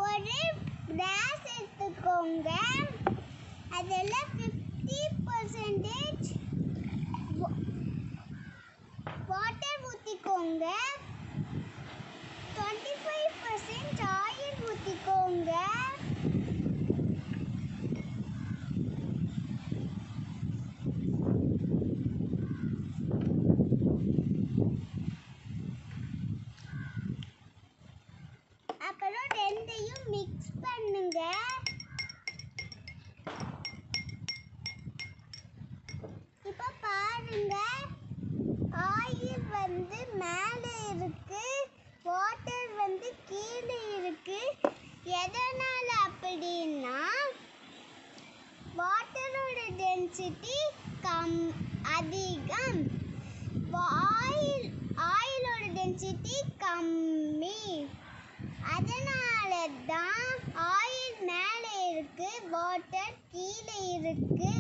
ஒரு கிளாஸ் எடுத்துக்கோங்க. அதில் 50% வாட்டர் ஊற்றிக்கோங்க. 25% ஆயில் ஊற்றிக்கோங்க. அப்புறம் ரெண்டையும் மிக்ஸ் பண்ணுங்க. இப்போ பாருங்க, ஆயில் வந்து மேலே இருக்கு, வாட்டர் வந்து கீழே இருக்கு. எதனால அப்படின்னா வாட்டரோட டென்சிட்டி அதிகம், ஆயிலோட டென்சிட்டி கம்மி. அதனால தான் ஆயில் மேலே இருக்கு, வாட்டர் கீழே இருக்கு.